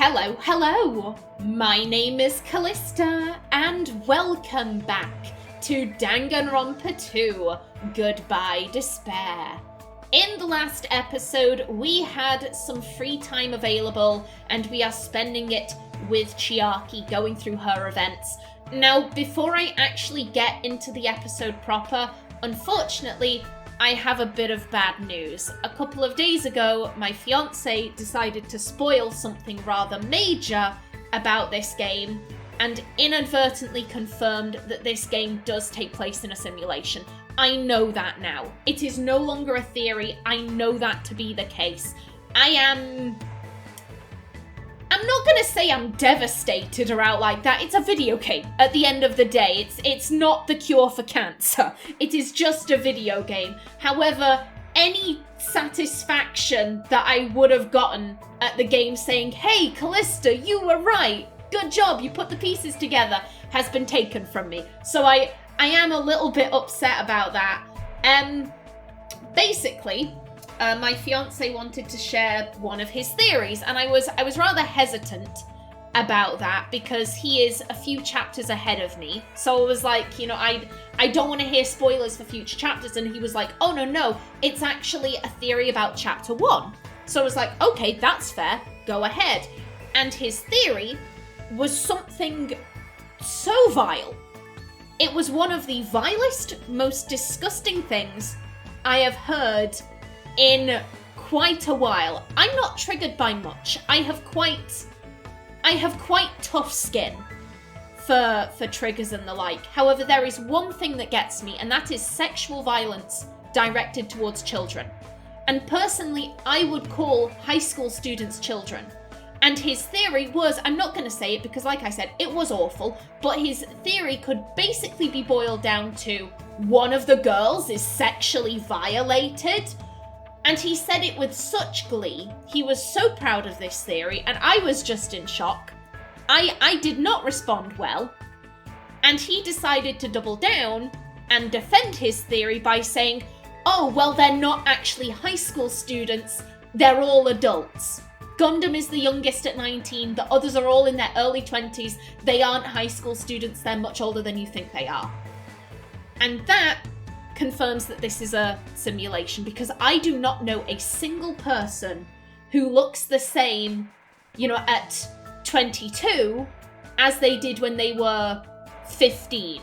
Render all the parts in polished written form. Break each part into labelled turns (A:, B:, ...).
A: Hello! My name is Callista, and welcome back to Danganronpa 2, Goodbye Despair. In the last episode, we had some free time available, and we are spending it with Chiaki, going through her events. Now, before I actually get into the episode proper, unfortunately, I have a bit of bad news. A couple of days ago, my fiance decided to spoil something rather major about this game and inadvertently confirmed that this game does take place in a simulation. I know that now. It is no longer a theory. I know that to be the case. I'm not gonna say I'm devastated or out like that. It's a video game at the end of the day. It's not the cure for cancer. It is just a video game. However, any satisfaction that I would have gotten at the game saying, hey, Callista, you were right. Good job, you put the pieces together, has been taken from me. So I am a little bit upset about that. Basically, my fiance wanted to share one of his theories, and I was rather hesitant about that because he is a few chapters ahead of me. So I was like, I don't want to hear spoilers for future chapters, and he was like, oh no, it's actually a theory about chapter 1. So I was like, okay, that's fair, go ahead. And his theory was something so vile. It was one of the vilest, most disgusting things I have heard in quite a while. I'm not triggered by much. I have quite tough skin for triggers and the like. However, there is one thing that gets me, and that is sexual violence directed towards children. And personally, I would call high school students children. And his theory was, I'm not going to say it because like I said, it was awful, but his theory could basically be boiled down to one of the girls is sexually violated. And he said it with such glee. He was so proud of this theory, and I was just in shock. I did not respond well. And he decided to double down and defend his theory by saying, oh, well, they're not actually high school students, they're all adults. Gundam is the youngest at 19, the others are all in their early 20s, they aren't high school students, they're much older than you think they are. And that confirms that this is a simulation, because I do not know a single person who looks the same, at 22 as they did when they were 15.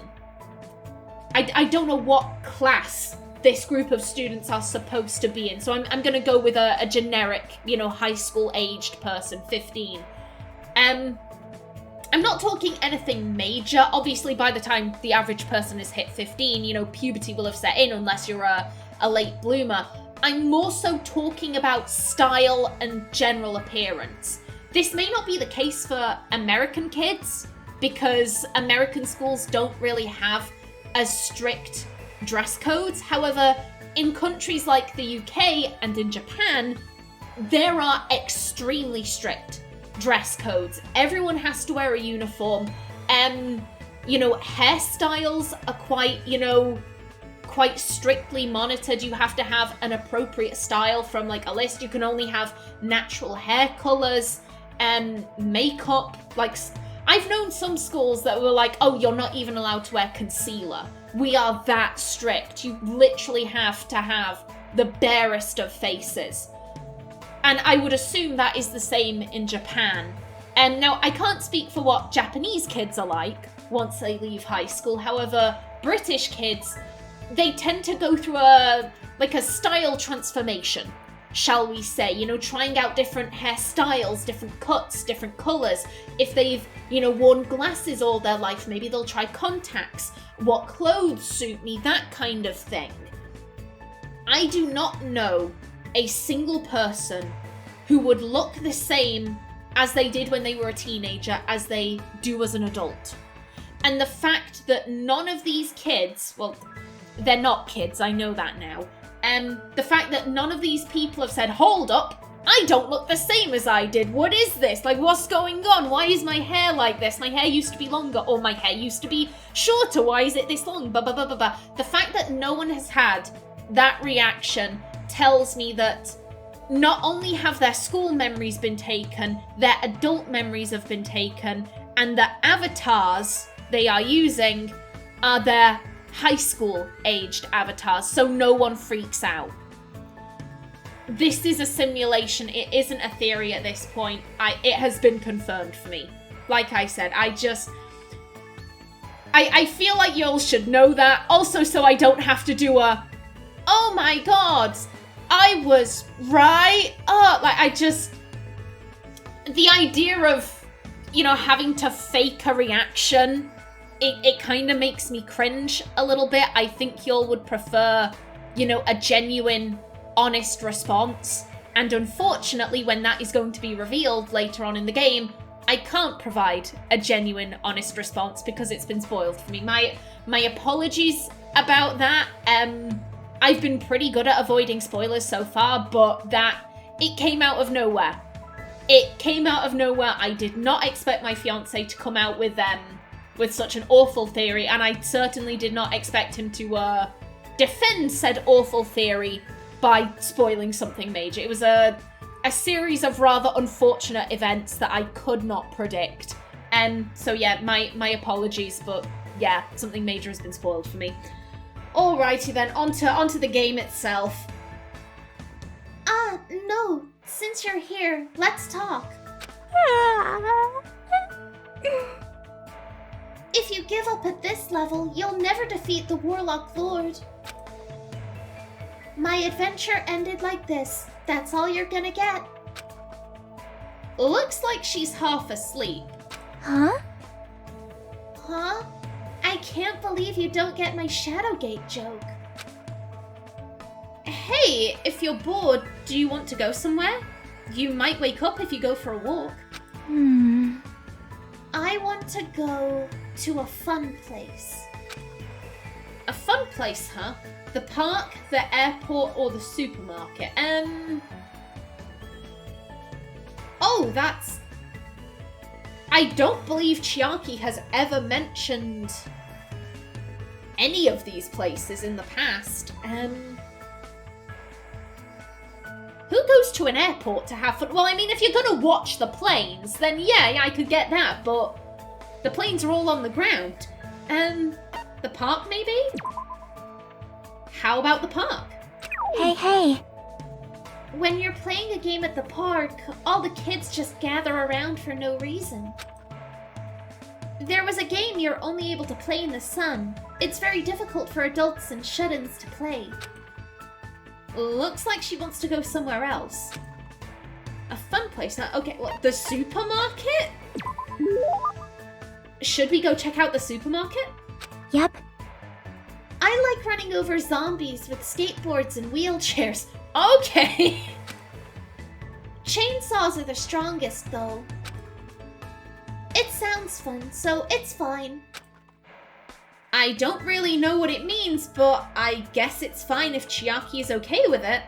A: I don't know what class this group of students are supposed to be in, so I'm going to go with a generic, high school aged person, 15. I'm not talking anything major. Obviously, by the time the average person has hit 15, puberty will have set in unless you're a late bloomer. I'm more so talking about style and general appearance. This may not be the case for American kids, because American schools don't really have as strict dress codes. However, in countries like the UK and in Japan, there are extremely strict dress codes. Everyone has to wear a uniform. Hairstyles are quite strictly monitored. You have to have an appropriate style from like a list. You can only have natural hair colors, makeup. Like, I've known some schools that were like, oh, you're not even allowed to wear concealer. We are that strict. You literally have to have the barest of faces. And I would assume that is the same in Japan. Now, I can't speak for what Japanese kids are like once they leave high school. However, British kids, they tend to go through a style transformation, shall we say. Trying out different hairstyles, different cuts, different colours. If they've, worn glasses all their life, maybe they'll try contacts. What clothes suit me, that kind of thing. I do not know a single person who would look the same as they did when they were a teenager as they do as an adult. And the fact that none of these kids, well, they're not kids, I know that now. The fact that none of these people have said, hold up, I don't look the same as I did. What is this? Like, what's going on? Why is my hair like this? My hair used to be longer, or my hair used to be shorter. Why is it this long? The fact that no one has had that reaction tells me that not only have their school memories been taken, their adult memories have been taken, and the avatars they are using are their high school aged avatars, so no one freaks out. This is a simulation, it isn't a theory at this point. It has been confirmed for me. Like I said, I feel like y'all should know that. Also, so I don't have to do a, oh my god, I was right. The idea of, having to fake a reaction, it kind of makes me cringe a little bit. I think y'all would prefer, a genuine, honest response. And unfortunately, when that is going to be revealed later on in the game, I can't provide a genuine, honest response because it's been spoiled for me. My apologies about that. I've been pretty good at avoiding spoilers so far, but it came out of nowhere. It came out of nowhere. I did not expect my fiancé to come out with such an awful theory, and I certainly did not expect him to defend said awful theory by spoiling something major. It was a series of rather unfortunate events that I could not predict. And so yeah, my apologies, but yeah, something major has been spoiled for me. Alrighty then, onto the game itself.
B: No, since you're here, let's talk. If you give up at this level, you'll never defeat the Warlock Lord. My adventure ended like this. That's all you're gonna get.
A: Looks like she's half asleep.
B: Huh? Huh? I can't believe you don't get my Shadowgate joke.
A: Hey, if you're bored, do you want to go somewhere? You might wake up if you go for a walk.
B: I want to go to a fun place.
A: A fun place, huh? The park, the airport, or the supermarket? Oh, that's... I don't believe Chiaki has ever mentioned any of these places in the past. Who goes to an airport to have fun? Well, I mean, if you're gonna watch the planes, then yeah, I could get that, but the planes are all on the ground. The park, maybe? How about the park?
B: Hey. When you're playing a game at the park, all the kids just gather around for no reason. There was a game you're only able to play in the sun. It's very difficult for adults and shut-ins to play.
A: Looks like she wants to go somewhere else. A fun place, huh? Okay, what, the supermarket? Should we go check out the supermarket?
B: Yep. I like running over zombies with skateboards and wheelchairs.
A: Okay.
B: Chainsaws are the strongest, though. It sounds fun, so it's fine.
A: I don't really know what it means, but I guess it's fine if Chiaki is okay with it.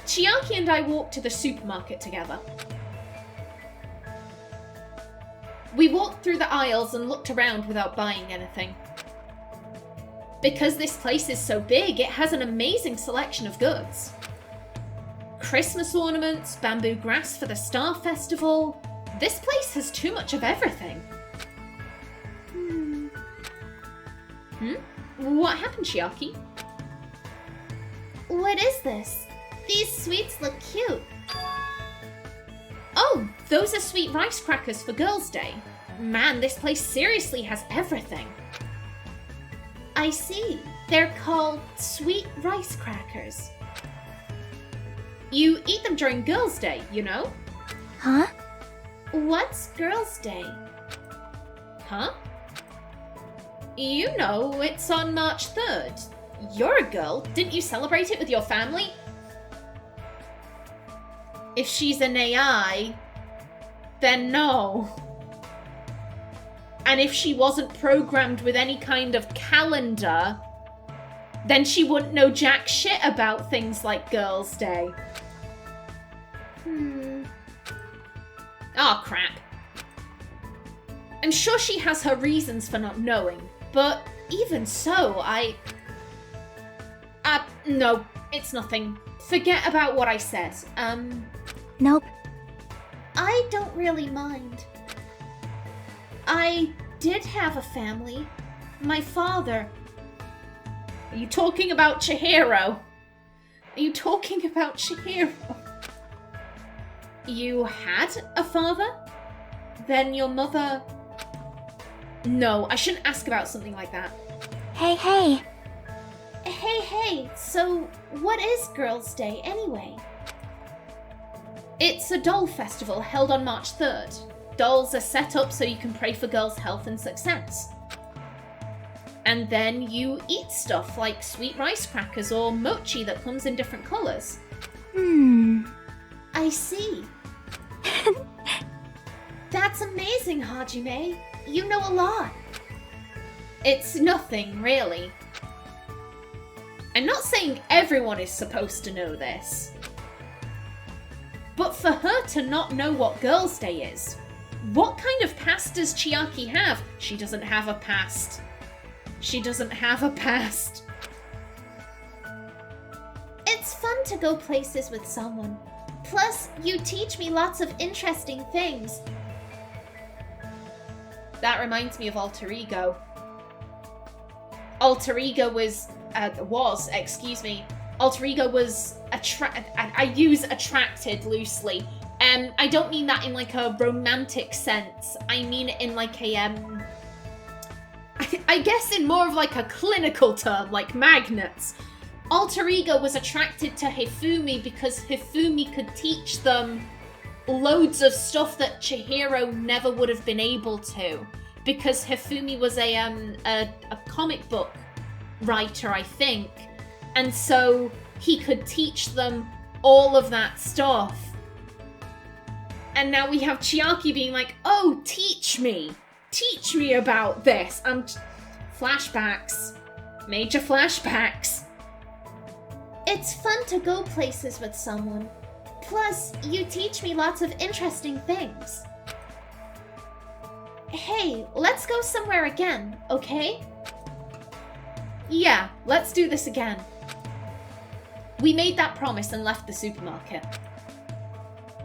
A: Chiaki and I walked to the supermarket together. We walked through the aisles and looked around without buying anything. Because this place is so big, it has an amazing selection of goods. Christmas ornaments, bamboo grass for the Star Festival. This place has too much of everything. What happened, Chiaki?
B: What is this? These sweets look cute.
A: Oh, those are sweet rice crackers for Girls' Day. Man, this place seriously has everything.
B: I see. They're called sweet rice crackers.
A: You eat them during Girls' Day, you know?
B: Huh? What's Girls' Day?
A: Huh? You know, it's on March 3rd. You're a girl. Didn't you celebrate it with your family? If she's an AI, then no. And if she wasn't programmed with any kind of calendar, then she wouldn't know jack shit about things like Girls' Day. Oh, crap. I'm sure she has her reasons for not knowing, but even so, no, It's nothing. Forget about what I said.
C: Nope.
B: I don't really mind. I did have a family. My father.
A: Are you talking about Chihiro? Are you talking about Chihiro? You had a father? Then your mother... No, I shouldn't ask about something like that.
C: Hey, hey.
B: Hey, so what is Girls' Day anyway?
A: It's a doll festival held on March 3rd. Dolls are set up so you can pray for girls' health and success. And then you eat stuff like sweet rice crackers or mochi that comes in different colours.
B: I see. That's amazing, Hajime. You know a lot.
A: It's nothing, really. I'm not saying everyone is supposed to know this. But for her to not know what Girls' Day is, what kind of past does Chiaki have? She doesn't have a past. She doesn't have a past.
B: It's fun to go places with someone. Plus, you teach me lots of interesting things.
A: That reminds me of Alter Ego. Alter Ego was I use attracted loosely. I don't mean that in like a romantic sense. I mean it in like a I guess in more of like a clinical term, like magnets. Alter Ego was attracted to Hifumi because Hifumi could teach them loads of stuff that Chihiro never would have been able to, because Hifumi was a comic book writer, I think, and so he could teach them all of that stuff. And now we have Chiaki being like, oh, teach me about this. Flashbacks, major flashbacks.
B: It's fun to go places with someone. Plus, you teach me lots of interesting things. Hey, let's go somewhere again, okay?
A: Yeah, let's do this again. We made that promise and left the supermarket.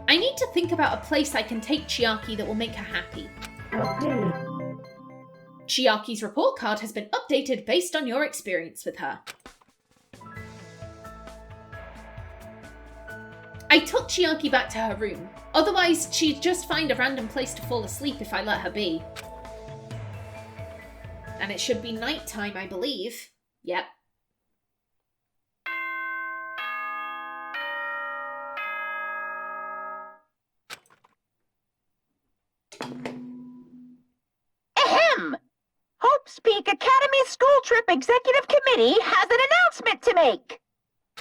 A: I need to think about a place I can take Chiaki that will make her happy. Chiaki's report card has been updated based on your experience with her. I took Chiaki back to her room. Otherwise, she'd just find a random place to fall asleep if I let her be. And it should be nighttime, I believe. Yep.
D: Ahem! Hope's Peak Academy School Trip Executive Committee has an announcement to make.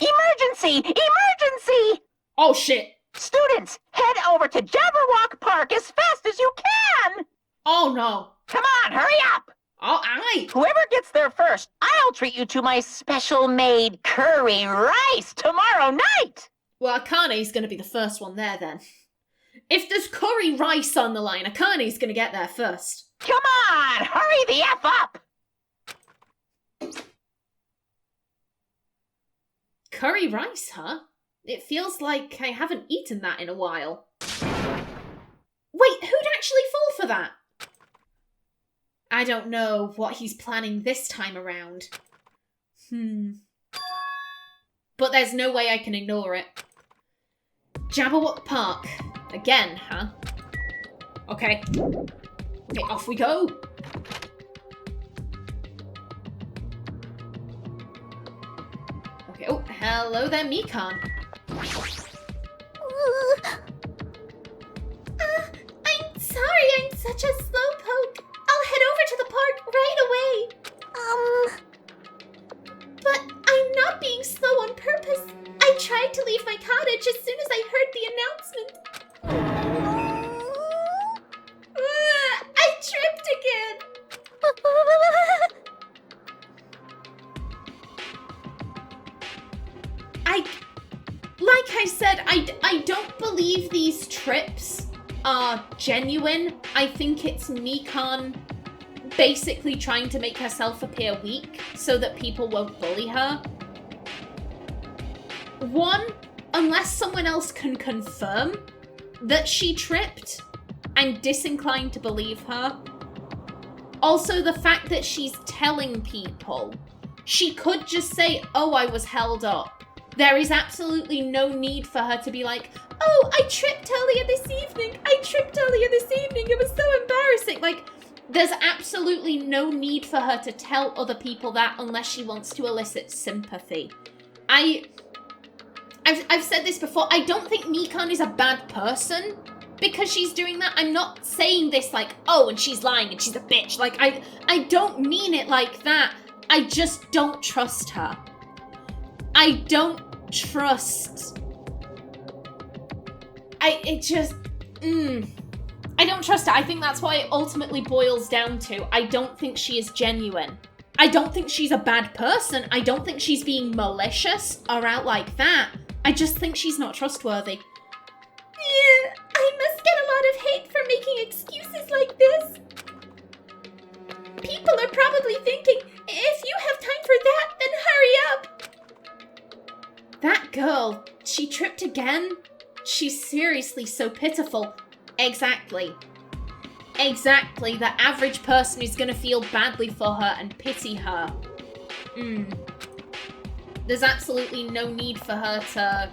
D: Emergency! Emergency!
A: Oh shit!
D: Students, head over to Jabberwock Park as fast as you can!
A: Oh no!
D: Come on, hurry up!
A: Oh, aye!
D: Whoever gets there first, I'll treat you to my special-made curry rice tomorrow night!
A: Well, Akane's gonna be the first one there then. If there's curry rice on the line, Akane's gonna get there first.
D: Come on, hurry the F up!
A: Curry rice, huh? It feels like I haven't eaten that in a while. Wait, who'd actually fall for that? I don't know what he's planning this time around. But there's no way I can ignore it. Jabberwock Park. Again, huh? Okay. Okay, off we go. Okay, oh, hello there, Mikan.
B: I'm sorry I'm such a slowpoke. I'll head over to the park right away. But I'm not being slow on purpose. I tried to leave my cottage as soon as I heard the announcement. I tripped again.
A: Like I said, I don't believe these trips are genuine. I think it's Mikan basically trying to make herself appear weak so that people won't bully her. one, unless someone else can confirm that she tripped, I'm disinclined to believe her. Also, the fact that she's telling people, she could just say, oh, I was held up. There is absolutely no need for her to be like, oh, I tripped earlier this evening. It was so embarrassing. Like, there's absolutely no need for her to tell other people that unless she wants to elicit sympathy. I've said this before, I don't think Mikan is a bad person because she's doing that. I'm not saying this like, oh, and she's lying and she's a bitch. Like, I don't mean it like that. I just don't trust her. I don't trust... I don't trust her. I think that's what it ultimately boils down to. I don't think she is genuine. I don't think she's a bad person. I don't think she's being malicious or out like that. I just think she's not trustworthy.
B: Yeah, I must get a lot of hate for making excuses like this. People are probably thinking, if you have time for that, then hurry up.
A: That girl, she tripped again? She's seriously so pitiful. Exactly. The average person is gonna feel badly for her and pity her. There's absolutely no need for her to,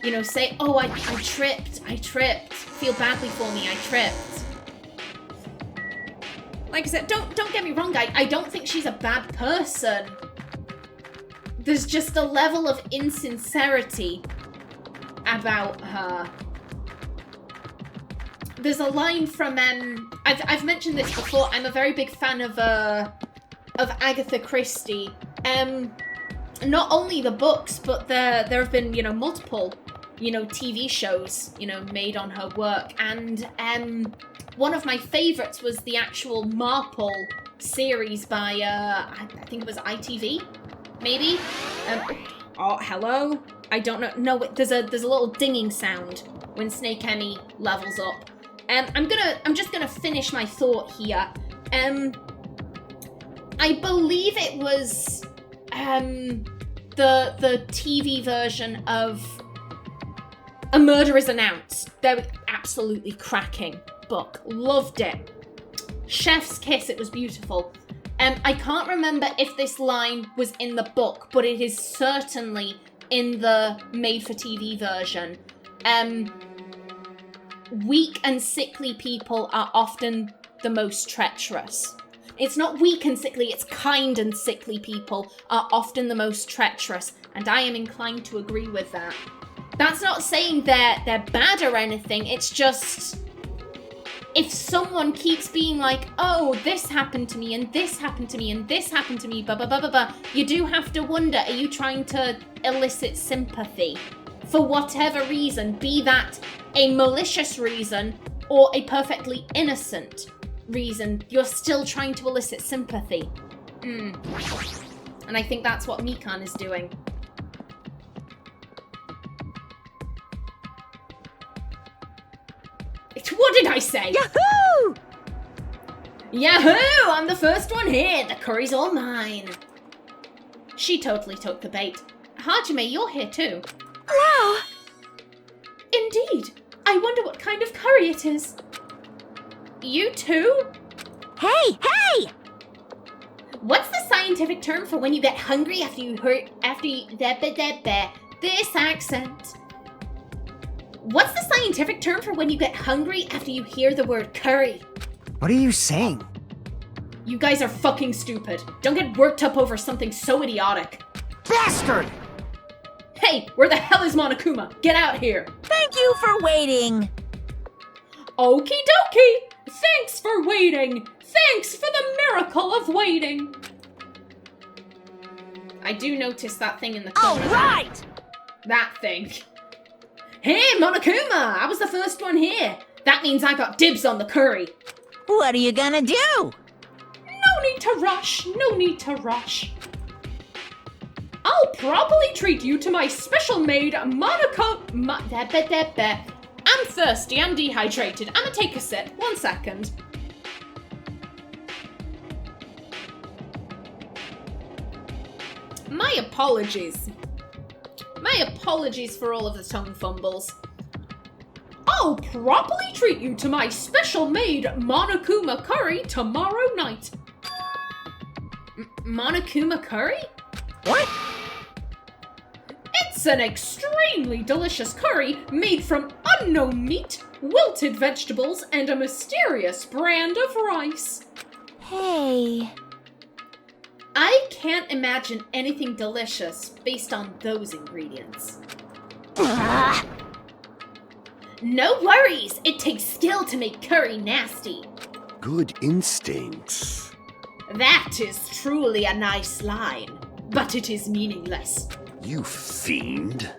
A: you know, say, oh, I tripped. Feel badly for me, I tripped. Like I said, don't get me wrong, I don't think she's a bad person. There's just a level of insincerity about her. There's a line from, I've mentioned this before, I'm a very big fan of Agatha Christie. Not only the books, but there have been, you know, multiple, you know, TV shows, you know, made on her work. And one of my favorites was the actual Marple series by, I think it was ITV, maybe? Oh, hello? I don't know. No, there's a little dinging sound when Snake Emmy levels up. I'm just gonna finish my thought here. I believe it was the TV version of A Murder Is Announced. They're absolutely cracking book. Loved it. Chef's Kiss, it was beautiful. I can't remember if this line was in the book, but it is certainly in the made-for-TV version. Weak and sickly people are often the most treacherous. It's not weak and sickly, it's kind and sickly people are often the most treacherous, and I am inclined to agree with that. That's not saying they're bad or anything, it's just... if someone keeps being like, oh, this happened to me, and this happened to me, and this happened to me, blah, blah, blah, blah, blah, you do have to wonder, are you trying to elicit sympathy? For whatever reason, be that a malicious reason or a perfectly innocent reason, you're still trying to elicit sympathy. And I think that's what Mikan is doing. What did I say?
D: Yahoo!
A: Yahoo! I'm the first one here. The curry's all mine. She totally took the bait. Hajime, you're here too.
C: Wow!
B: Indeed. I wonder what kind of curry it is.
A: You too?
C: Hey!
B: What's the scientific term for when you get hungry after you this accent? What's the scientific term for when you get hungry after you hear the word curry?
E: What are you saying?
A: You guys are fucking stupid. Don't get worked up over something so idiotic.
E: Bastard!
A: Hey, where the hell is Monokuma? Get out here.
D: Thank you for waiting.
A: Okie dokie. Thanks for waiting. Thanks for the miracle of waiting. I do notice that thing in the corner.
D: All right!
A: That thing. Hey, Monokuma! I was the first one here. That means I got dibs on the curry.
D: What are you gonna do?
A: No need to rush. No need to rush. I'll properly treat you to my special-made Monokuma... I'm thirsty. I'm dehydrated. I'm gonna take a sip. 1 second. My apologies. My apologies for all of the tongue fumbles. I'll properly treat you to my special-made Monokuma curry tomorrow night. Monokuma curry?
C: What?
A: It's an extremely delicious curry made from unknown meat, wilted vegetables, and a mysterious brand of rice.
C: Hey.
A: I can't imagine anything delicious based on those ingredients. No worries, it takes skill to make curry nasty.
F: Good instincts.
A: That is truly a nice line, but it is meaningless.
F: You fiend.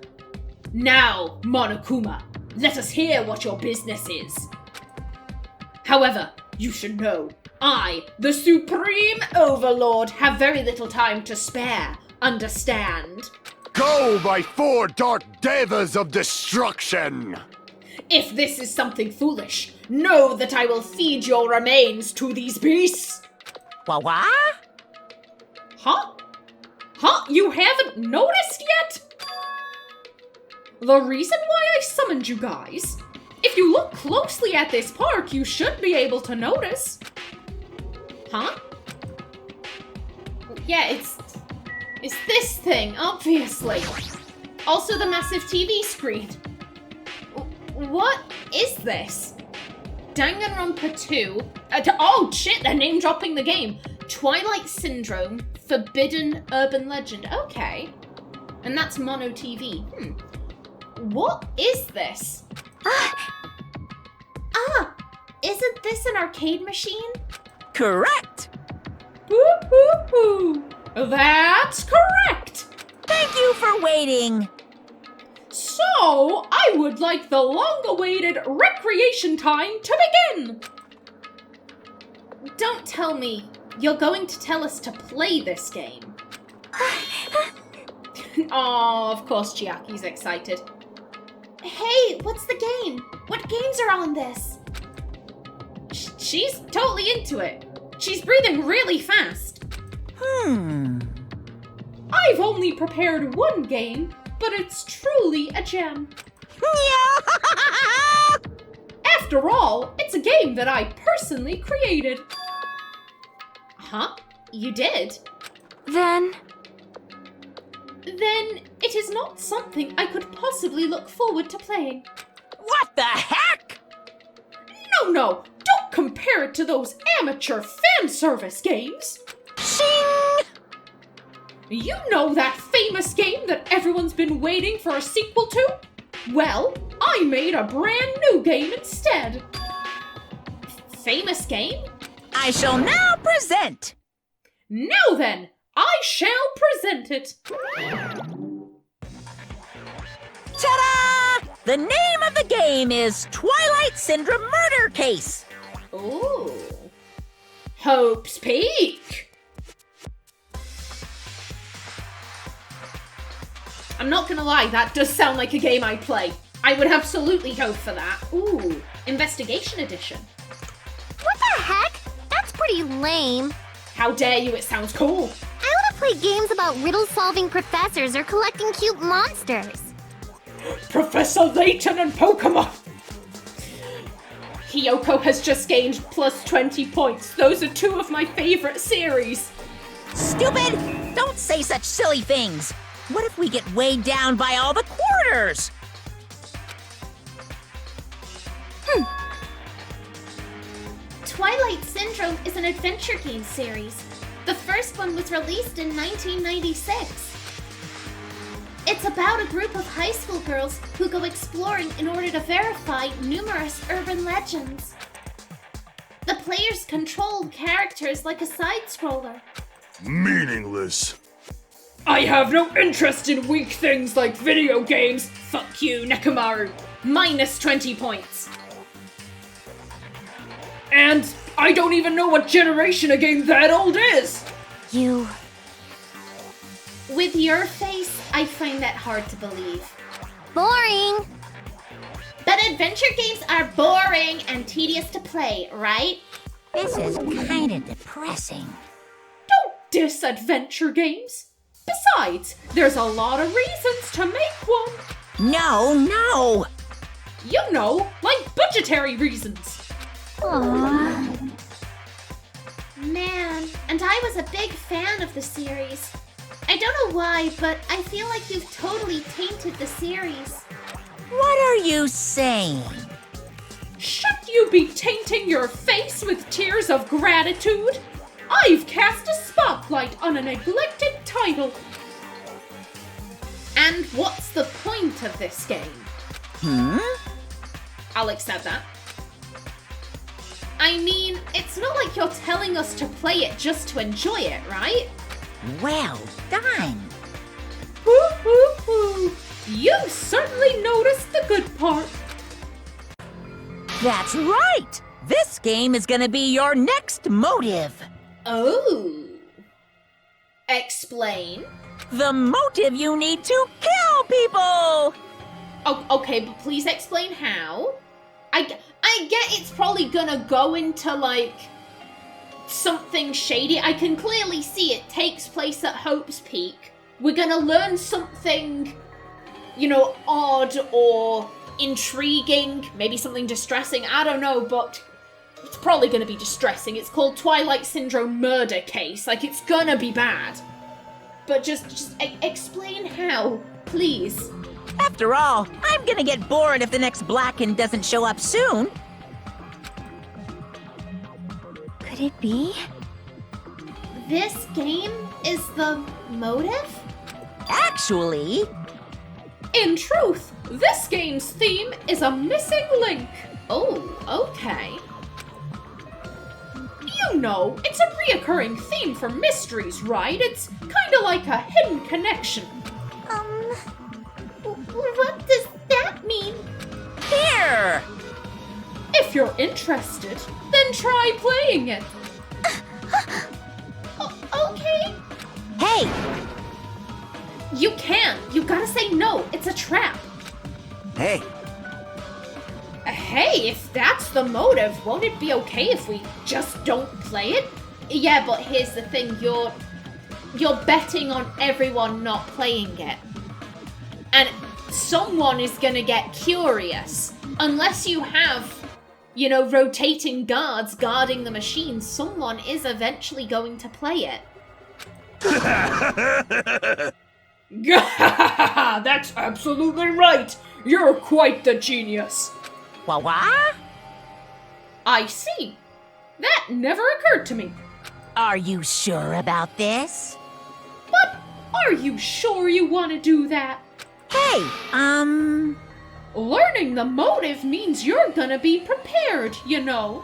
A: Now, Monokuma, let us hear what your business is. However, you should know, I, the Supreme Overlord, have very little time to spare, understand?
F: Go, my 4 dark devas of destruction!
A: If this is something foolish, know that I will feed your remains to these beasts.
C: What?
A: Huh? Huh? You haven't noticed yet? The reason why I summoned you guys, if you look closely at this park, you should be able to notice. Huh? Yeah, it's this thing, obviously. Also the massive TV screen. What is this? Danganronpa 2. Oh shit, they're name dropping the game. Twilight Syndrome, Forbidden Urban Legend. Okay. And that's Mono TV. What is this?
B: Isn't this an arcade machine?
C: Correct.
A: Woo-hoo-hoo. That's correct.
C: Thank you for waiting.
A: So, I would like the long-awaited recreation time to begin. Don't tell me you're going to tell us to play this game. Oh, of course Chiaki's excited.
B: Hey, what's the game? What games are on this?
A: She's totally into it. She's breathing really fast. I've only prepared one game, but it's truly a gem. After all, it's a game that I personally created. Huh? You did?
C: Then
A: it is not something I could possibly look forward to playing.
C: what the heck?
A: No, don't compare it to those amateur fan service games.
C: Shing!
A: You know that famous game that everyone's been waiting for a sequel to? Well, I made a brand new game instead. Famous game?
C: I shall now present.
A: Now then, I shall present it.
C: Ta-da! The name of the game is Twilight Syndrome Murder Case.
A: Ooh. Hope's Peak. I'm not gonna lie, that does sound like a game I'd play. I would absolutely hope for that. Ooh, Investigation Edition.
G: What the heck? That's pretty lame.
A: How dare you, it sounds cool.
G: I want to play games about riddle-solving professors or collecting cute monsters.
A: Professor Layton and Pokemon! Hiyoko has just gained plus 20 points. Those are 2 of my favorite series.
C: Stupid! Don't say such silly things. What if we get weighed down by all the quarters?
B: Twilight Syndrome is an adventure game series. The first one was released in 1996. It's about a group of high school girls who go exploring in order to verify numerous urban legends. The players control characters like a side-scroller.
F: Meaningless.
A: I have no interest in weak things like video games. Fuck you, Nekomaru. Minus 20 points. And I don't even know what generation a game that old is.
G: You...
B: With your face, I find that hard to believe.
G: boring.
B: But adventure games are boring and tedious to play, right?
C: This is kind of depressing.
A: Don't diss adventure games. Besides, there's a lot of reasons to make one.
C: No!
A: You know, like budgetary reasons.
G: Aww.
B: Man, and I was a big fan of the series. I don't know why, but I feel like you've totally tainted the series.
C: What are you saying?
A: Should you be tainting your face with tears of gratitude? I've cast a spotlight on a neglected title. And what's the point of this game? I'll accept that. I mean, it's not like you're telling us to play it just to enjoy it, right?
C: Well done.
A: Woo-hoo-hoo. You certainly noticed the good part.
C: That's right! This game is gonna be your next motive.
A: Oh. Explain.
C: The motive you need to kill people!
A: Oh, okay, but please explain how. I get it's probably gonna go into, like, something shady. I can clearly see it takes place at Hope's Peak. We're gonna learn something, you know, odd or intriguing, maybe something distressing, I don't know, but it's probably gonna be distressing. It's called Twilight Syndrome Murder Case. Like, it's gonna be bad. But just explain how, please.
C: After all, I'm gonna get bored if the next Blacken doesn't show up soon.
G: Could it be?
B: This game is the motive?
C: Actually,
A: In truth, this game's theme is a missing link. Oh, okay. You know, it's a reoccurring theme for mysteries, right? It's kinda like a hidden connection.
B: What does that mean?
C: here!
A: If you're interested, then try playing it.
B: Okay.
C: Hey!
A: You can't. You gotta say no. It's a trap.
E: Hey,
A: Hey, if that's the motive, won't it be okay if we just don't play it? Yeah, but here's the thing. You're betting on everyone not playing it. And someone is gonna get curious. Unless you have, you know, rotating guards guarding the machine, someone is eventually going to play it. That's absolutely right. You're quite the genius.
C: Wah?
A: I see. That never occurred to me.
C: Are you sure about this?
A: But are you sure you want to do that?
C: Hey,
A: Learning the motive means you're gonna be prepared, you know.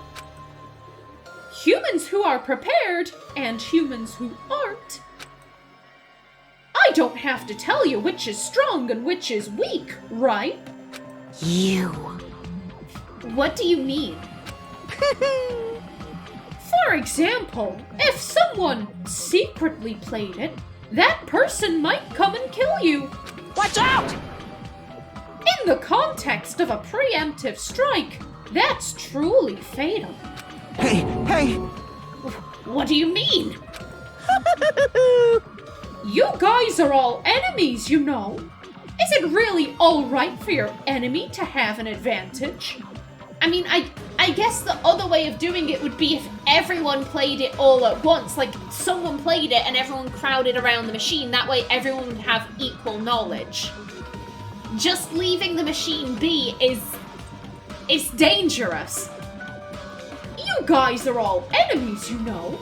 A: Humans who are prepared and humans who aren't. I don't have to tell you which is strong and which is weak, right?
C: you.
A: What do you mean? For example, if someone secretly played it, that person might come and kill you.
C: Watch out!
A: In the context of a preemptive strike, that's truly fatal.
E: hey,
A: What do you mean? You guys are all enemies, you know. Is it really alright for your enemy to have an advantage? I mean, I guess the other way of doing it would be if everyone played it all at once. Like, someone played it and everyone crowded around the machine. That way everyone would have equal knowledge. Just leaving the machine be is dangerous. You guys are all enemies, you know.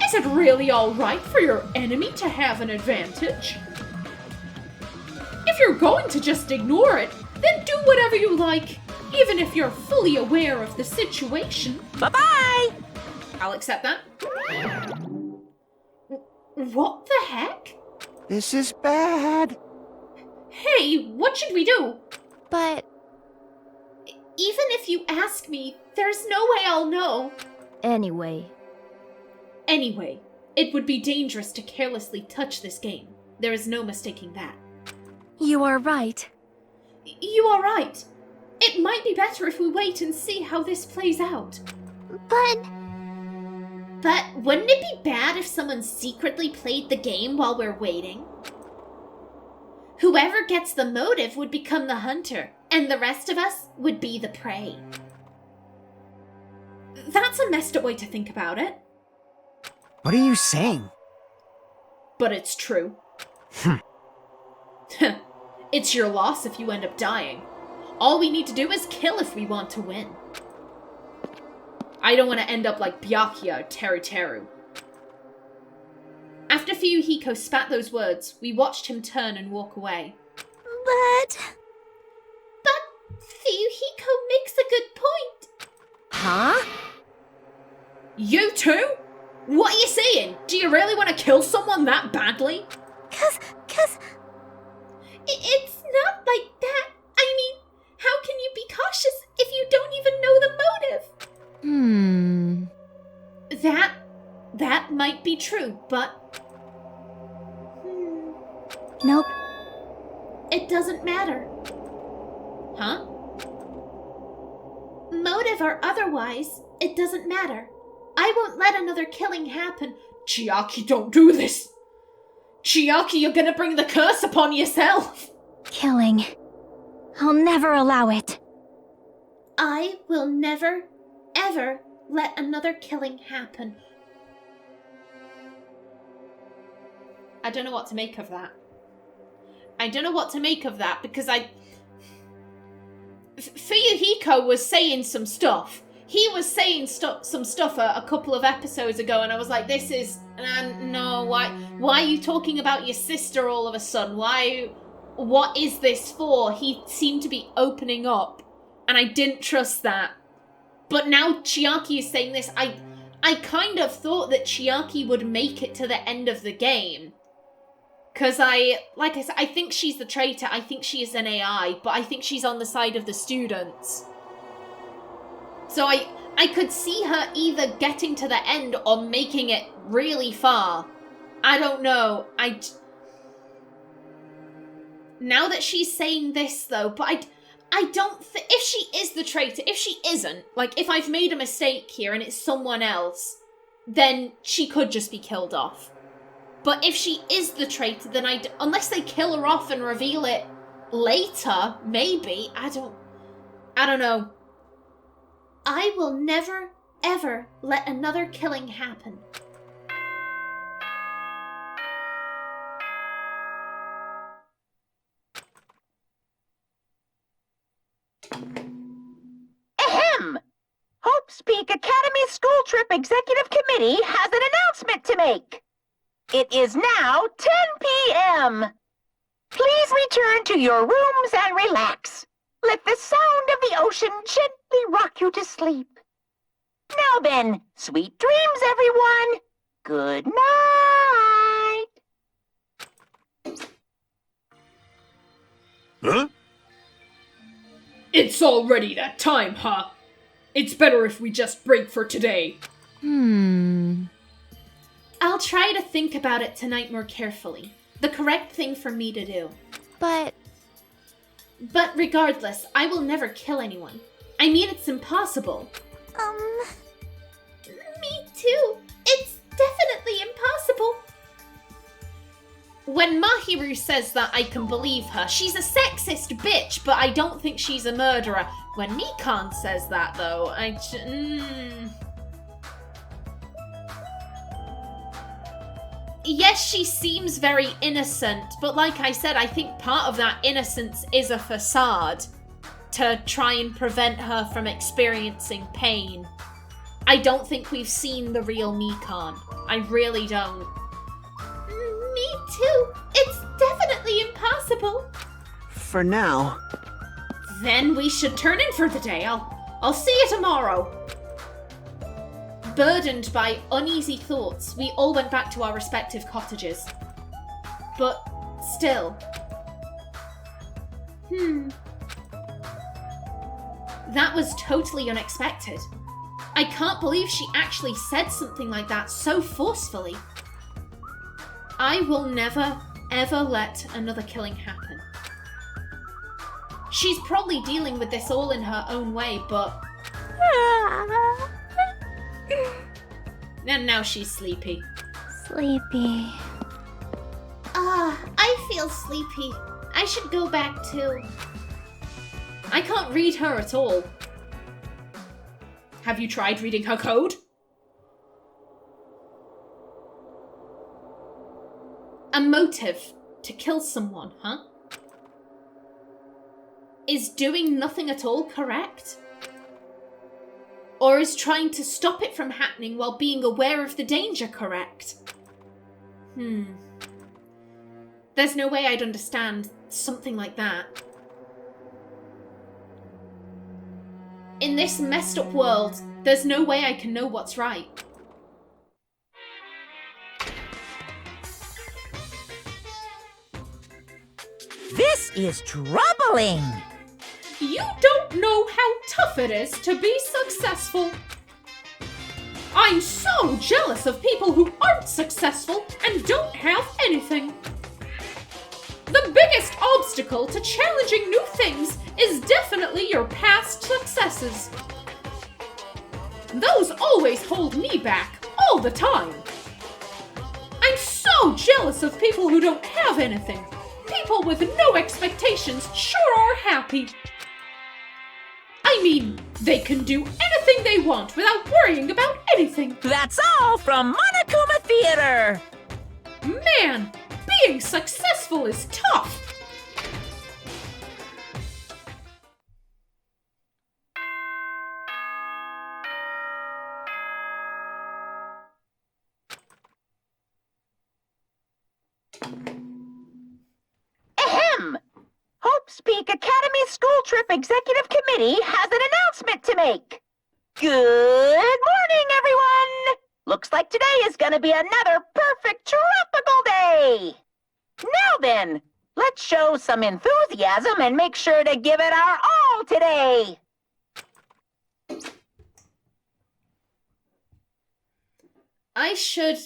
A: Is it really alright for your enemy to have an advantage? If you're going to just ignore it, then do whatever you like, even if you're fully aware of the situation.
C: Bye-bye!
A: I'll accept that. What the heck?
E: this is bad.
A: Hey, what should we do?
G: But
B: Even if you ask me, there's no way I'll know.
G: anyway,
A: Anyway, it would be dangerous to carelessly touch this game. There is no mistaking that.
G: you are right.
B: You are right. It might be better if we wait and see how this plays out.
G: But
B: But wouldn't it be bad if someone secretly played the game while we're waiting? Whoever gets the motive would become the hunter, and the rest of us would be the prey. That's a messed up way to think about it.
E: What are you saying?
A: But it's true. It's your loss if you end up dying. All we need to do is kill if we want to win. I don't want to end up like Byakuya or Teru. After Fuyuhiko spat those words, we watched him turn and walk away.
G: But
B: Fuyuhiko makes a good point.
C: Huh?
A: You too? What are you saying? Do you really want to kill someone that badly?
G: Cause...
B: It's not like that. I mean, how can you be cautious if you don't even know the motive? That might be true, but...
G: Nope.
B: It doesn't matter.
A: Huh?
B: Motive or otherwise, it doesn't matter. I won't let another killing happen.
A: Chiaki, don't do this! Chiaki, you're gonna bring the curse upon yourself!
G: Killing. I'll never allow it.
B: I will never, ever let another killing happen.
A: I don't know what to make of that. Because Fuyuhiko was saying some stuff. He was saying some stuff a couple of episodes ago, and I was like, this is... no, why are you talking about your sister all of a sudden? What is this for? He seemed to be opening up, and I didn't trust that. But now Chiaki is saying this, I kind of thought that Chiaki would make it to the end of the game. Because like I said, I think she's the traitor, I think she is an AI, but I think she's on the side of the students. So I could see her either getting to the end or making it really far. I don't know. Now that she's saying this though, but I don't if she is the traitor, if she isn't, like if I've made a mistake here and it's someone else, then she could just be killed off. But if she is the traitor, then unless they kill her off and reveal it later, maybe, I don't know.
B: I will never, ever let another killing happen.
D: Ahem! Hope's Peak Academy School Trip Executive Committee has an announcement to make. It is now 10 p.m. Please return to your rooms and relax. Let the sound of the ocean gently rock you to sleep. Now then, sweet dreams, everyone. Good night.
F: Huh?
A: It's already that time, huh? It's better if we just break for today.
B: I'll try to think about it tonight more carefully. The correct thing for me to do.
G: But
B: regardless, I will never kill anyone. I mean, it's impossible. Me too. It's definitely impossible.
A: When Mahiru says that, I can believe her. She's a sexist bitch, but I don't think she's a murderer. When Mikan says that, though, Yes, she seems very innocent, but like I said, I think part of that innocence is a facade to try and prevent her from experiencing pain. I don't think we've seen the real Mikan. I really don't.
B: Me too. It's definitely impossible.
E: For now.
A: Then we should turn in for the day. I'll see you tomorrow. Burdened by uneasy thoughts, we all went back to our respective cottages. But still. That was totally unexpected. I can't believe she actually said something like that so forcefully. I will never, ever let another killing happen. She's probably dealing with this all in her own way, but... And now she's sleepy.
G: Sleepy.
B: I feel sleepy. I should go back too.
A: I can't read her at all. Have you tried reading her code? A motive to kill someone, huh? Is doing nothing at all correct? Or is trying to stop it from happening while being aware of the danger correct? There's no way I'd understand something like that. In this messed up world, there's no way I can know what's right.
C: This is troubling.
A: You don't know how tough it is to be successful. I'm so jealous of people who aren't successful and don't have anything. The biggest obstacle to challenging new things is definitely your past successes. Those always hold me back, all the time. I'm so jealous of people who don't have anything. People with no expectations sure are happy. I mean, they can do anything they want without worrying about anything.
C: That's all from Monokuma Theater.
A: Man, being successful is tough.
D: Ahem! Hope's Peak Academy School Trip Executive Committee has an announcement to make. Good morning, everyone! Looks like today is gonna be another perfect tropical day! Now then, let's show some enthusiasm and make sure to give it our all today!
A: I should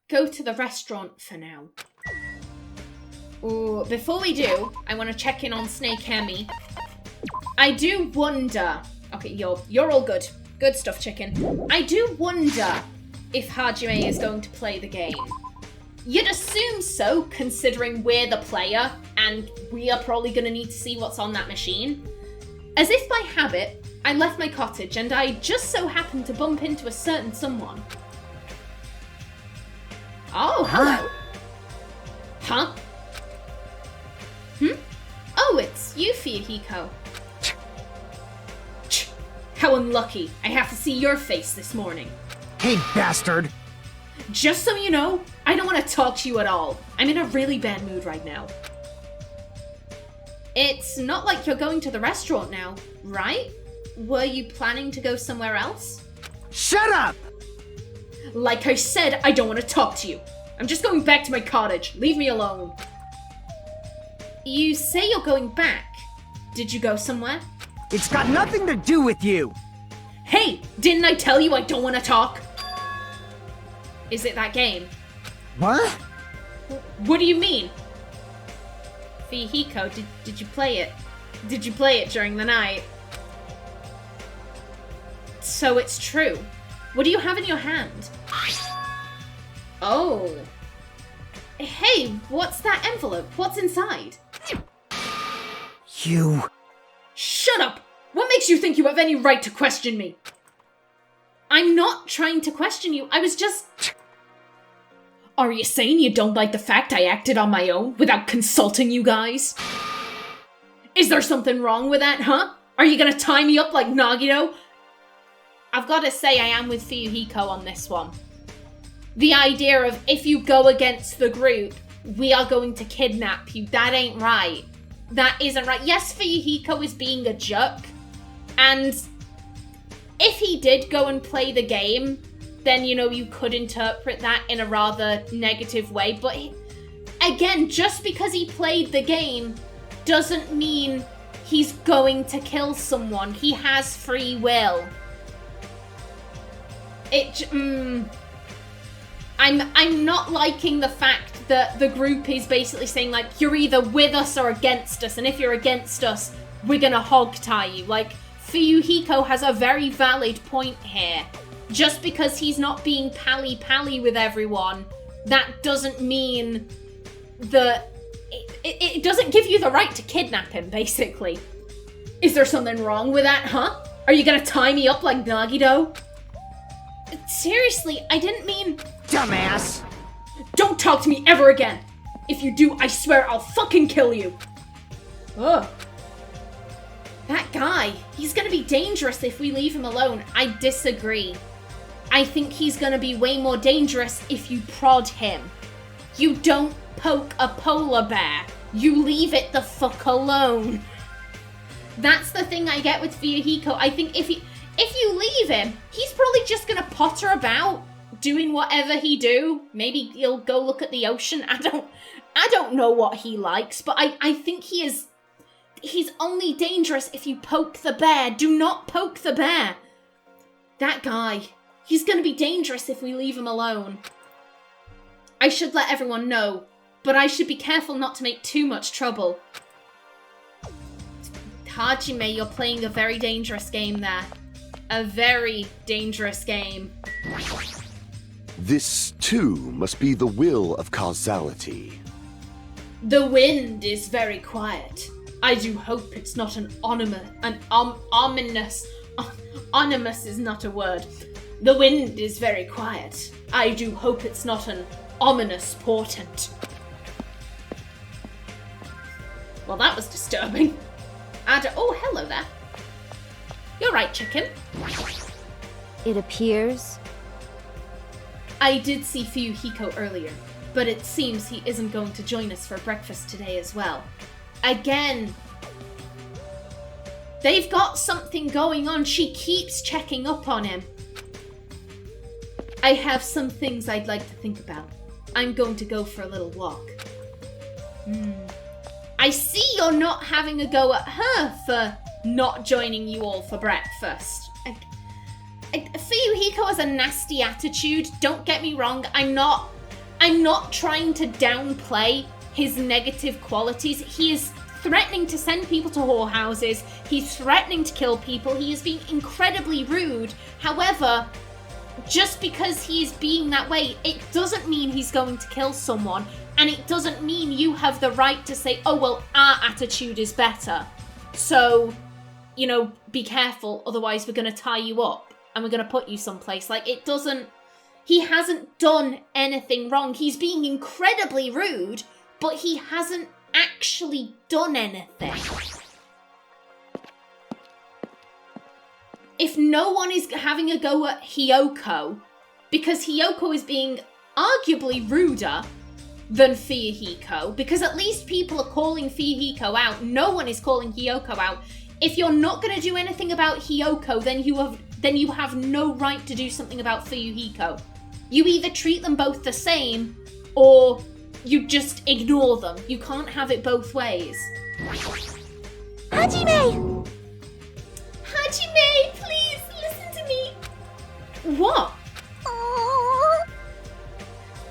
A: go to the restaurant for now. Ooh, before we do, I want to check in on Snake Hemi. I do wonder... Okay, you're all good. Good stuff, chicken. I do wonder if Hajime is going to play the game. You'd assume so, considering we're the player, and we are probably going to need to see what's on that machine. As if by habit, I left my cottage, and I just so happened to bump into a certain someone. Oh, hello. Huh? Oh, it's you, Fuyuhiko. How unlucky. I have to see your face this morning.
E: Hey, bastard!
A: Just so you know, I don't want to talk to you at all. I'm in a really bad mood right now. It's not like you're going to the restaurant now, right? Were you planning to go somewhere else?
E: Shut up!
A: Like I said, I don't want to talk to you. I'm just going back to my cottage. Leave me alone. You say you're going back. Did you go somewhere?
E: It's got nothing to do with you!
A: Hey, didn't I tell you I don't want to talk? Is it that game?
E: What?
A: What do you mean? Fuyuhiko, did you play it? Did you play it during the night? So it's true. What do you have in your hand? Oh. Hey, what's that envelope? What's inside?
E: You...
A: Shut up! What makes you think you have any right to question me? I'm not trying to question you, I was just... Are you saying you don't like the fact I acted on my own without consulting you guys? Is there something wrong with that, huh? Are you gonna tie me up like Nagito? I've gotta say I am with Fuyuhiko on this one. The idea of if you go against the group, we are going to kidnap you, that ain't right. That isn't right. Yes, Fuyuhiko is being a jerk, and if he did go and play the game, then, you know, you could interpret that in a rather negative way, but again, just because he played the game doesn't mean he's going to kill someone. He has free will. I'm not liking the fact that the group is basically saying, like, you're either with us or against us, and if you're against us, we're gonna hog tie you. Like, Fuyuhiko has a very valid point here. Just because he's not being pally-pally with everyone, that doesn't mean that... It doesn't give you the right to kidnap him, basically. Is there something wrong with that, huh? Are you gonna tie me up like Nagito? Seriously, I didn't mean...
E: Dumbass!
A: Don't talk to me ever again! If you do, I swear I'll fucking kill you! Ugh. That guy, he's gonna be dangerous if we leave him alone. I disagree. I think he's gonna be way more dangerous if you prod him. You don't poke a polar bear. You leave it the fuck alone. That's the thing I get with Fuyuhiko. I think if you leave him, he's probably just gonna potter about, doing whatever he do. Maybe he'll go look at the ocean. I don't know what he likes, but I think he's only dangerous if you poke the bear. Do not poke the bear. That guy, he's gonna be dangerous if we leave him alone. I should let everyone know, but I should be careful not to make too much trouble. Hajime, you're playing a very dangerous game there. A very dangerous game.
F: This, too, must be the will of causality.
A: The wind is very quiet. I do hope it's not an ominous... Ominous is not a word. The wind is very quiet. I do hope it's not an ominous portent. Well, that was disturbing. Oh, hello there. You're right, chicken.
H: It appears...
A: I did see Fuyuhiko earlier, but it seems he isn't going to join us for breakfast today as well. Again, they've got something going on. She keeps checking up on him. I have some things I'd like to think about. I'm going to go for a little walk. I see you're not having a go at her for not joining you all for breakfast. Fuyuhiko has a nasty attitude. Don't get me wrong. I'm not trying to downplay his negative qualities. He is threatening to send people to whorehouses. He's threatening to kill people. He is being incredibly rude. However, just because he is being that way, it doesn't mean he's going to kill someone. And it doesn't mean you have the right to say, oh, well, our attitude is better. So, you know, be careful. Otherwise, we're going to tie you up. And we're going to put you someplace. Like, it doesn't... He hasn't done anything wrong. He's being incredibly rude, but he hasn't actually done anything. If no one is having a go at Hiyoko, because Hiyoko is being arguably ruder than Fuyuhiko, because at least people are calling Fuyuhiko out. No one is calling Hiyoko out. If you're not going to do anything about Hiyoko, then you have no right to do something about Fuyuhiko. You either treat them both the same, or you just ignore them. You can't have it both ways.
G: Hajime!
B: Hajime, please listen to me.
A: What?
G: Aww.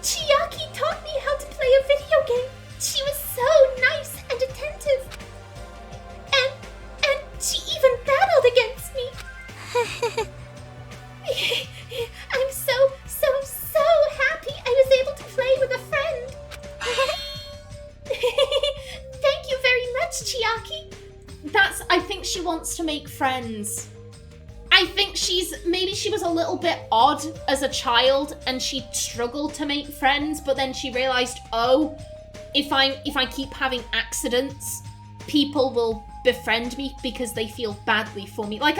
B: Chiaki taught me how to play a video game. She was so nice and attentive. And she even battled against me. I'm so happy I was able to play with a friend. Thank you very much, Chiaki.
A: I think she wants to make friends. I think maybe she was a little bit odd as a child and she struggled to make friends, but then she realized, oh, if I keep having accidents, people will befriend me because they feel badly for me. Like,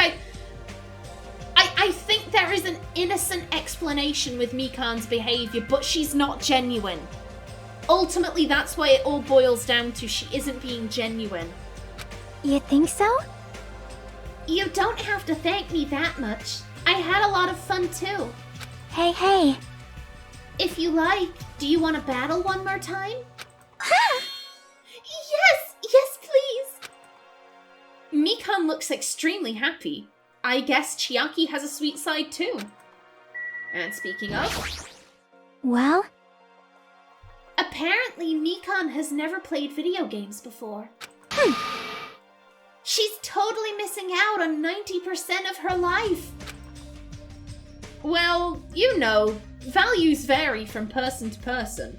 A: I think there is an innocent explanation with Mikan's behavior, but she's not genuine. Ultimately, that's why it all boils down to. She isn't being genuine.
H: You think so?
B: You don't have to thank me that much. I had a lot of fun too.
H: Hey.
B: If you like, do you want to battle one more time? Yes, please.
A: Mikan looks extremely happy. I guess Chiaki has a sweet side too. And speaking of...
H: Well?
B: Apparently, Mikan has never played video games before. She's totally missing out on 90% of her life.
A: Well, you know, values vary from person to person.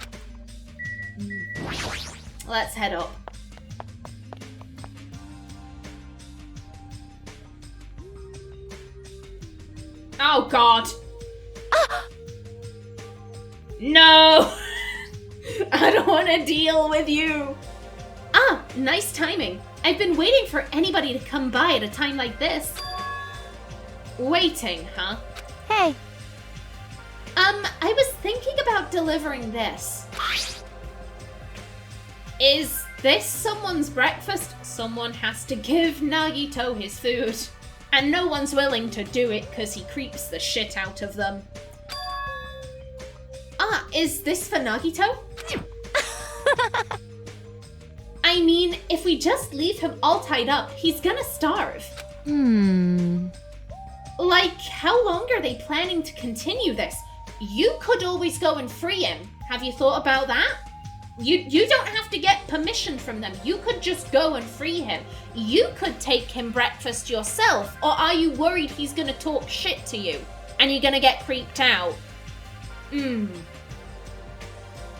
A: Let's head up. Oh, God. No! I don't want to deal with you. Ah, nice timing. I've been waiting for anybody to come by at a time like this. Waiting, huh?
H: Hey.
A: I was thinking about delivering this. Is this someone's breakfast? Someone has to give Nagito his food. And no one's willing to do it because he creeps the shit out of them. Ah, is this for Nagito? I mean, if we just leave him all tied up, he's gonna starve. Like, how long are they planning to continue this? You could always go and free him. Have you thought about that? You don't have to get permission from them. You could just go and free him. You could take him breakfast yourself. Or are you worried he's gonna talk shit to you? And you're gonna get creeped out?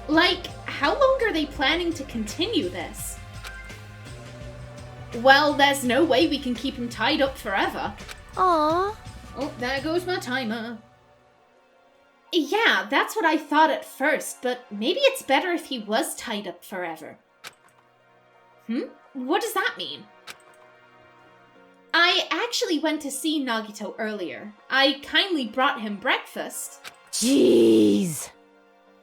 A: Like, how long are they planning to continue this? Well, there's no way we can keep him tied up forever.
H: Aww.
A: Oh, there goes my timer. Yeah, that's what I thought at first, but maybe it's better if he was tied up forever. What does that mean? I actually went to see Nagito earlier. I kindly brought him breakfast.
H: Jeez.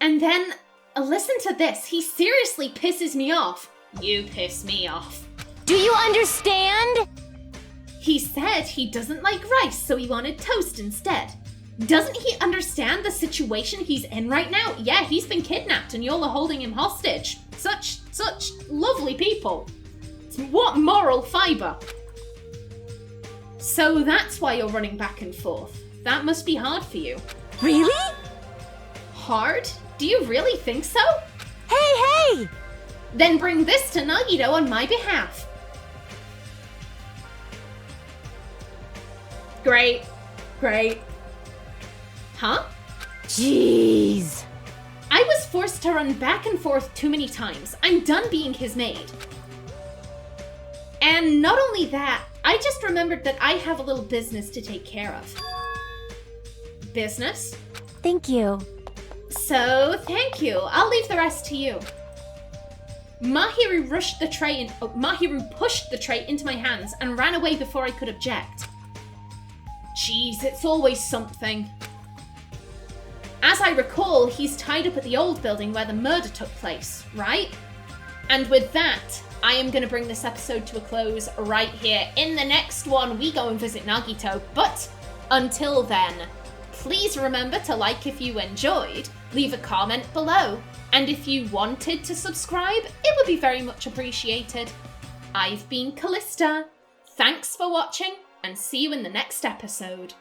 A: And then, listen to this. He seriously pisses me off. You piss me off.
H: Do you understand?
A: He said he doesn't like rice, so he wanted toast instead. Doesn't he understand the situation he's in right now? Yeah, he's been kidnapped and y'all are holding him hostage. Such lovely people. What moral fiber? So that's why you're running back and forth. That must be hard for you.
H: Really?
A: Hard? Do you really think so?
H: Hey!
A: Then bring this to Nagito on my behalf. Great. Huh?
H: Jeez.
A: I was forced to run back and forth too many times. I'm done being his maid. And not only that, I just remembered that I have a little business to take care of. Business?
H: Thank you.
A: So, thank you. I'll leave the rest to you. Mahiru pushed the tray into my hands and ran away before I could object. Jeez, it's always something. As I recall, he's tied up at the old building where the murder took place, right? And with that, I am going to bring this episode to a close right here. In the next one, we go and visit Nagito. But until then, please remember to like if you enjoyed, leave a comment below, and if you wanted to subscribe, it would be very much appreciated. I've been Callista. Thanks for watching, and see you in the next episode.